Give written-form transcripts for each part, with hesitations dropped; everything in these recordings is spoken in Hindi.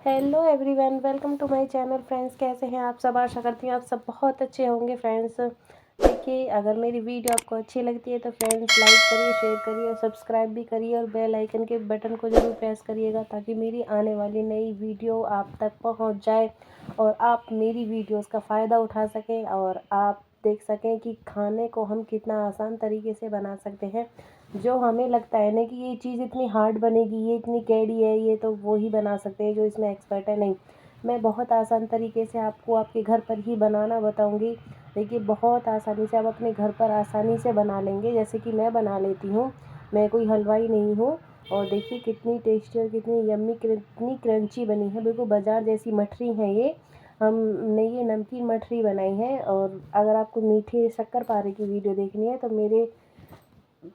Hello everyone, welcome to my channel. Friends, कैसे हैं आप सब? आशा करती हूँ आप सब बहुत अच्छे होंगे। फ्रेंड्स, देखिए, अगर मेरी वीडियो आपको अच्छी लगती है तो फ्रेंड्स लाइक करिए, शेयर करिए और सब्सक्राइब भी करिए और बेल आइकन के बटन को ज़रूर प्रेस करिएगा ताकि मेरी आने वाली नई वीडियो आप तक पहुँच जाए और आप मेरी वीडियोज़ का फ़ायदा उठा सकें और आप देख सकें कि खाने को हम कितना आसान तरीके से बना सकते हैं। जो हमें लगता है ना कि ये चीज़ इतनी हार्ड बनेगी, ये इतनी कैडी है, ये तो वो ही बना सकते हैं जो इसमें एक्सपर्ट है। नहीं, मैं बहुत आसान तरीके से आपको आपके घर पर ही बनाना बताऊंगी। देखिए, बहुत आसानी से आप अपने घर पर आसानी से बना लेंगे, जैसे कि मैं बना लेती हूँ। मैं कोई हलवाई नहीं हूँ। और देखिए कितनी टेस्टी और कितनी यम्मी, कितनी क्रंची बनी है। बिल्कुल बाज़ार जैसी मठरी है ये। हमने ये नमकीन मठरी बनाई है। और अगर आपको मीठे शक्करपारे की वीडियो देखनी है तो मेरे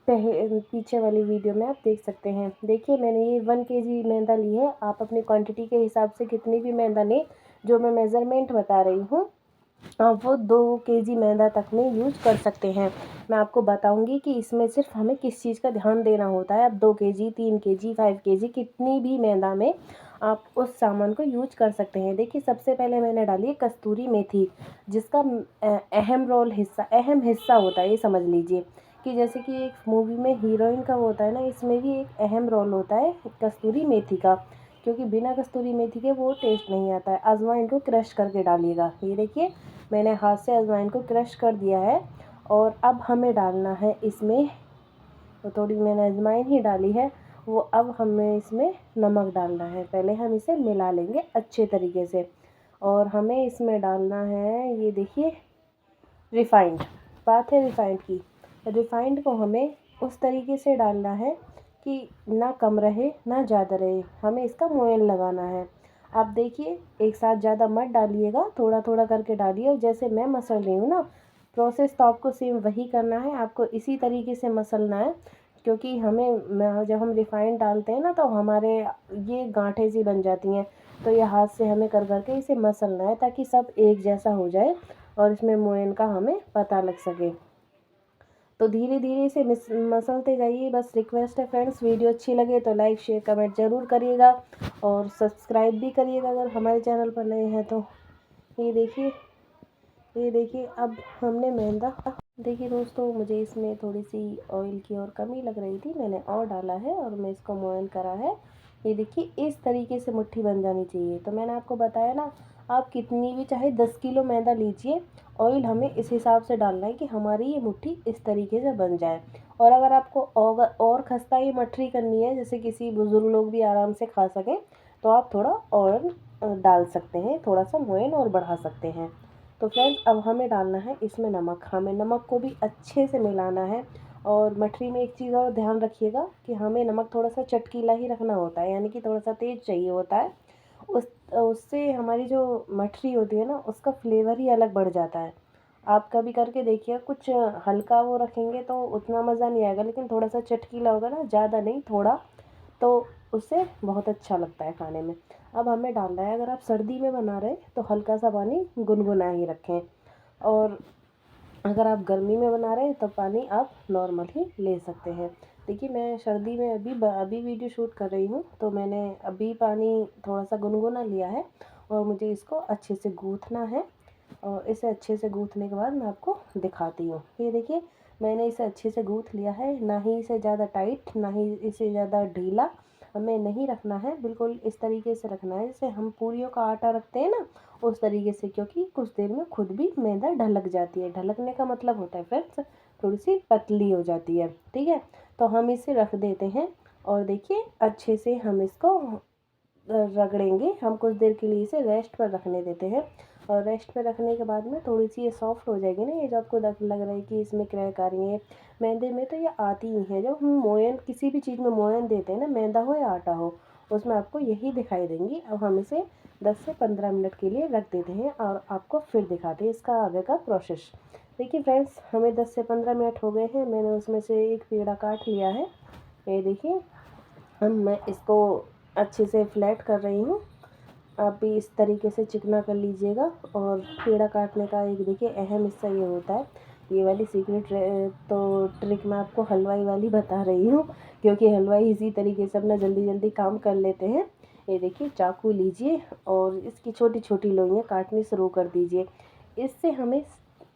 पीछे वाली वीडियो में आप देख सकते हैं। देखिए, मैंने ये 1 केजी मैदा ली है। आप अपनी क्वांटिटी के हिसाब से कितनी भी मैदा लें, जो मैं मेज़रमेंट बता रही हूँ आप वो 2 केजी मैदा तक में यूज़ कर सकते हैं। मैं आपको बताऊंगी कि इसमें सिर्फ हमें किस चीज़ का ध्यान देना होता है। आप 2 केजी, 3 केजी, 5 केजी कितनी भी मैदा में आप उस सामान को यूज कर सकते हैं। देखिए, सबसे पहले मैंने डाली है कस्तूरी मेथी, जिसका अहम हिस्सा होता है। ये समझ लीजिए कि जैसे कि एक मूवी में हीरोइन का वो होता है ना, इसमें भी एक अहम रोल होता है कस्तूरी मेथी का, क्योंकि बिना कस्तूरी मेथी के वो टेस्ट नहीं आता है। अजवाइन को क्रश करके डालिएगा। ये देखिए, मैंने हाथ से अजवाइन को क्रश कर दिया है। और अब हमें डालना है इसमें, तो थोड़ी मैंने अजवाइन ही डाली है वो। अब हमें इसमें नमक डालना है। पहले हम इसे मिला लेंगे अच्छे तरीके से। और हमें इसमें डालना है, ये देखिए, रिफाइंड। बात है रिफाइंड की। रिफाइंड को हमें उस तरीके से डालना है कि ना कम रहे ना ज़्यादा रहे। हमें इसका मोयन लगाना है। आप देखिए, एक साथ ज़्यादा मत डालिएगा, थोड़ा थोड़ा करके डालिए। और जैसे मैं मसल रही हूँ ना, प्रोसेस तो आपको सेम वही करना है। आपको इसी तरीके से मसलना है, क्योंकि जब हम रिफाइंड डालते हैं ना तो हमारे ये गांठें सी बन जाती हैं। तो ये हाथ से हमें कर करके इसे मसलना है ताकि सब एक जैसा हो जाए और इसमें मोयन का हमें पता लग सके। तो धीरे धीरे इसे मसलते जाइए। बस रिक्वेस्ट है फ्रेंड्स, वीडियो अच्छी लगे तो लाइक शेयर कमेंट ज़रूर करिएगा और सब्सक्राइब भी करिएगा अगर हमारे चैनल पर नए हैं तो। ये देखिए, अब हमने मैदा, देखिए दोस्तों, मुझे इसमें थोड़ी सी ऑयल की और कमी लग रही थी, मैंने और डाला है और मैं इसको मोयन करा है। ये देखिए, इस तरीके से मुट्ठी बन जानी चाहिए। तो मैंने आपको बताया ना, आप कितनी भी चाहे 10 किलो मैदा लीजिए, ऑयल हमें इस हिसाब से डालना है कि हमारी ये मुट्ठी इस तरीके से बन जाए। और अगर आपको और खस्ता ये मठरी करनी है, जैसे किसी बुज़ुर्ग लोग भी आराम से खा सकें, तो आप थोड़ा और डाल सकते हैं, थोड़ा सा मोयन और बढ़ा सकते हैं। तो फ्रेंड्स, अब हमें डालना है इसमें नमक। हमें नमक को भी अच्छे से मिलाना है। और मठरी में एक चीज़ और ध्यान रखिएगा कि हमें नमक थोड़ा सा चटकीला ही रखना होता है, यानी कि थोड़ा सा तेज़ चाहिए होता है। उससे हमारी जो मठरी होती है ना, उसका फ्लेवर ही अलग बढ़ जाता है। आप कभी करके देखिए, कुछ हल्का वो रखेंगे तो उतना मज़ा नहीं आएगा, लेकिन थोड़ा सा चटकीला होगा ना, ज़्यादा नहीं थोड़ा, तो उससे बहुत अच्छा लगता है खाने में। अब हमें डालना है, अगर आप सर्दी में बना रहे हैं तो हल्का सा पानी गुनगुना ही रखें। और अगर आप गर्मी में बना रहे हैं तो पानी आप नॉर्मल ही ले सकते हैं। देखिए, मैं सर्दी में अभी वीडियो शूट कर रही हूँ, तो मैंने अभी पानी थोड़ा सा गुनगुना लिया है और मुझे इसको अच्छे से गूँथना है। और इसे अच्छे से गूँथने के बाद मैं आपको दिखाती हूँ। ये देखिए, मैंने इसे अच्छे से गूँथ लिया है। ना ही इसे ज़्यादा टाइट, ना ही इसे ज़्यादा ढीला हमें नहीं रखना है। बिल्कुल इस तरीके से रखना है जैसे हम पूरियों का आटा रखते हैं ना, उस तरीके से, क्योंकि कुछ देर में खुद भी मैदा ढलक जाती है। ढलकने का मतलब होता है फ्रेंड्स, थोड़ी सी पतली हो जाती है। ठीक है, तो हम इसे रख देते हैं। और देखिए, अच्छे से हम इसको रगड़ेंगे। हम कुछ देर के लिए इसे रेस्ट पर रखने देते हैं। और रेस्ट पर रखने के बाद में थोड़ी सी ये सॉफ्ट हो जाएगी ना, ये जो आपको लग रहा है कि इसमें क्रैक आ रही है, मैदे में तो ये आती ही है। जब हम मोयन, किसी भी चीज़ में मोयन देते हैं ना, मैदा हो या आटा हो, उसमें आपको यही दिखाई देंगी। अब हम इसे 10 से 15 मिनट के लिए रख देते हैं और आपको फिर दिखाते हैं इसका आगे का प्रोसेस। देखिए फ्रेंड्स, हमें 10 से 15 मिनट हो गए हैं। मैंने उसमें से एक पेड़ा काट लिया है। ये देखिए, मैं इसको अच्छे से फ्लैट कर रही हूँ। आप भी इस तरीके से चिकना कर लीजिएगा। और पेड़ा काटने का एक देखिए अहम हिस्सा ये होता है, ये वाली सीक्रेट तो ट्रिक मैं आपको हलवाई वाली बता रही हूँ, क्योंकि हलवाई इसी तरीके से अपना जल्दी जल्दी काम कर लेते हैं। ये देखिए चाकू लीजिए और इसकी छोटी छोटी लोइयाँ काटनी शुरू कर दीजिए। इससे हमें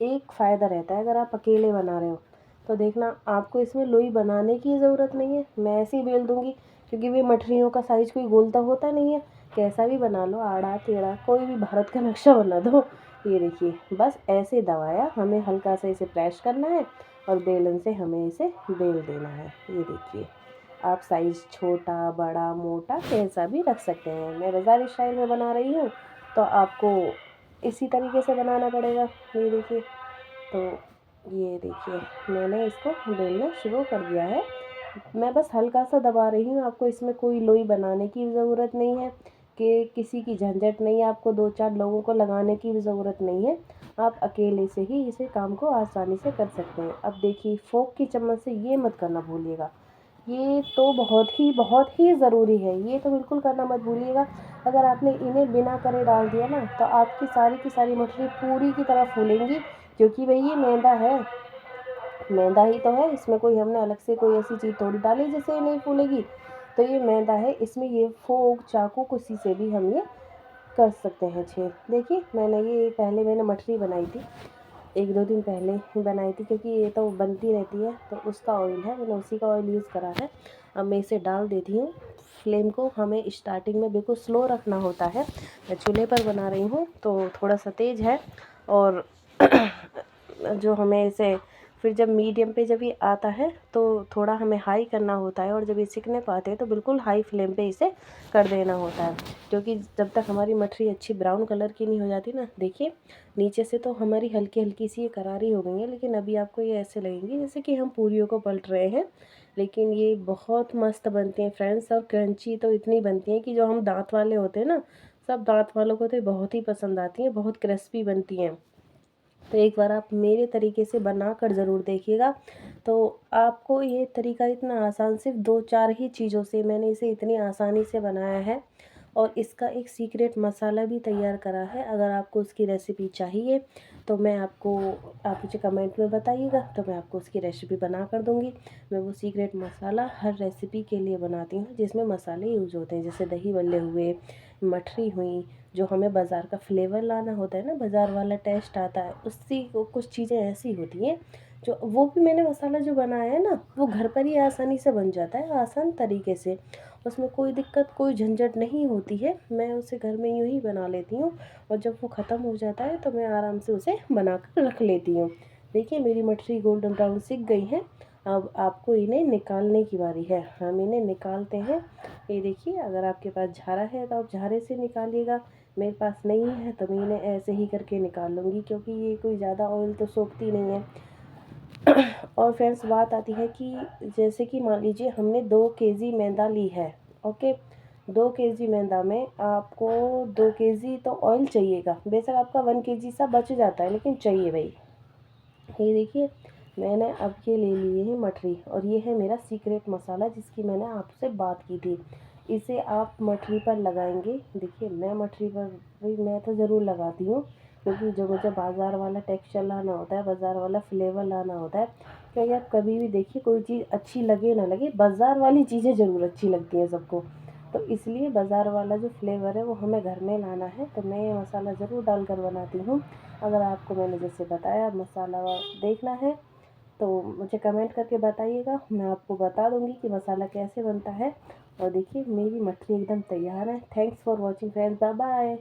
एक फ़ायदा रहता है, अगर आप अकेले बना रहे हो तो देखना आपको इसमें लोई बनाने की ज़रूरत नहीं है, मैं ऐसे ही बेल दूँगी क्योंकि वे मठरियों का साइज़ कोई गोलता होता नहीं है। कैसा भी बना लो, आड़ा टेढ़ा कोई भी भारत का नक्शा बना दो। ये देखिए बस ऐसे दबाया, हमें हल्का सा इसे प्रेस करना है और बेलन से हमें इसे बेल देना है। ये देखिए आप साइज़ छोटा बड़ा मोटा कैसा भी रख सकते हैं। मैं बाज़ारी स्टाइल में बना रही हूँ तो आपको इसी तरीके से बनाना पड़ेगा। ये देखिए, तो ये देखिए मैंने इसको बेलना शुरू कर दिया है। मैं बस हल्का सा दबा रही हूँ, आपको इसमें कोई लोई बनाने की ज़रूरत नहीं है कि किसी की झंझट नहीं है, आपको 2-4 लोगों को लगाने की भी ज़रूरत नहीं है। आप अकेले से ही इसे काम को आसानी से कर सकते हैं। अब देखिए फोक की चम्मच से ये मत करना भूलिएगा, ये तो बहुत ही ज़रूरी है, ये तो बिल्कुल करना मत भूलिएगा। अगर आपने इन्हें बिना करे डाल दिया ना तो आपकी सारी की सारी मछली पूरी की तरह फूलेंगी, क्योंकि भाई ये मैदा है, मैदा ही तो है, इसमें कोई हमने अलग से कोई ऐसी चीज़ थोड़ी डाली जिससे ये नहीं फूलेगी। तो ये मैदा है, इसमें ये फोक चाकू किसी से भी हम ये कर सकते हैं छेद। देखिए मैंने मठरी बनाई थी 1-2 दिन पहले ही बनाई थी, क्योंकि ये तो बनती रहती है तो उसका ऑयल है, मैंने उसी का ऑयल यूज़ करा है। अब मैं इसे डाल देती हूँ। फ्लेम को हमें स्टार्टिंग में बिल्कुल स्लो रखना होता है। मैं चूल्हे पर बना रही हूँ तो थोड़ा सा तेज़ है, और जो हमें इसे फिर जब मीडियम पे जब ये आता है तो थोड़ा हमें हाई करना होता है, और जब ये सिकने को आते हैं तो बिल्कुल हाई फ्लेम पे इसे कर देना होता है। क्योंकि जब तक हमारी मठरी अच्छी ब्राउन कलर की नहीं हो जाती ना, देखिए नीचे से तो हमारी हल्की हल्की सी ये करारी हो गई है, लेकिन अभी आपको ये ऐसे लगेंगी जैसे कि हम पूरियों को पलट रहे हैं। लेकिन ये बहुत मस्त बनती हैं फ्रेंड्स, और क्रंची तो इतनी बनती हैं कि जो हम दांत वाले होते हैं ना, सब दांत वालों को तो बहुत ही पसंद आती हैं, बहुत क्रिस्पी बनती हैं। तो एक बार आप मेरे तरीके से बना कर ज़रूर देखिएगा। तो आपको ये तरीका इतना आसान, सिर्फ 2-4 ही चीज़ों से मैंने इसे इतनी आसानी से बनाया है, और इसका एक सीक्रेट मसाला भी तैयार करा है। अगर आपको उसकी रेसिपी चाहिए तो आप मुझे कमेंट में बताइएगा, तो मैं आपको उसकी रेसिपी बना कर दूँगी। मैं वो सीक्रेट मसाला हर रेसिपी के लिए बनाती हूँ जिसमें मसाले यूज़ होते हैं, जैसे दही बल्ले हुए, मठरी हुई, जो हमें बाज़ार का फ्लेवर लाना होता है ना, बाज़ार वाला टेस्ट आता है, उसी को कुछ चीज़ें ऐसी होती हैं जो वो भी मैंने मसाला जो बनाया है ना, वो घर पर ही आसानी से बन जाता है, आसान तरीके से। उसमें कोई दिक्कत कोई झंझट नहीं होती है, मैं उसे घर में यूँ ही बना लेती हूँ, और जब वो ख़त्म हो जाता है तो मैं आराम से उसे बना कर रख लेती हूँ। देखिए मेरी मठरी गोल्डन ब्राउन सिक गई हैं। अब आपको इन्हें निकालने की बारी है, हम इन्हें निकालते हैं। ये देखिए अगर आपके पास झारा है तो आप झारे से निकालिएगा, मेरे पास नहीं है तो मैं इन्हें ऐसे ही करके निकाल लूँगी, क्योंकि ये कोई ज़्यादा ऑयल तो सोखती नहीं है। और फ्रेंड्स बात आती है कि जैसे कि मान लीजिए हमने 2 केजी मैदा ली है, ओके, 2 केजी मैदा में आपको 2 केजी तो ऑयल चाहिएगा। बेशक आपका 1 केजी सा बच जाता है, लेकिन चाहिए भाई। ये देखिए मैंने अब ये ले लिए हैं मठरी, और ये है मेरा सीक्रेट मसाला जिसकी मैंने आपसे बात की थी। इसे आप मठरी पर लगाएंगे। देखिए मैं मठरी पर भाई मैं तो ज़रूर लगाती हूँ, क्योंकि जो मुझे बाज़ार वाला टेक्सचर लाना होता है, बाज़ार वाला फ्लेवर लाना होता है, क्योंकि आप कभी भी देखिए कोई चीज़ अच्छी लगे ना लगे, बाज़ार वाली चीज़ें ज़रूर अच्छी लगती हैं सबको। तो इसलिए बाज़ार वाला जो फ्लेवर है वो हमें घर में लाना है, तो मैं ये मसाला ज़रूर डालकर बनाती हूँ। अगर आपको मैंने जैसे बताया मसाला देखना है तो मुझे कमेंट करके बताइएगा, मैं आपको बता दूँगी कि मसाला कैसे बनता है। और देखिए मेरी मठरी एकदम तैयार है। Thanks for watching friends, bye bye.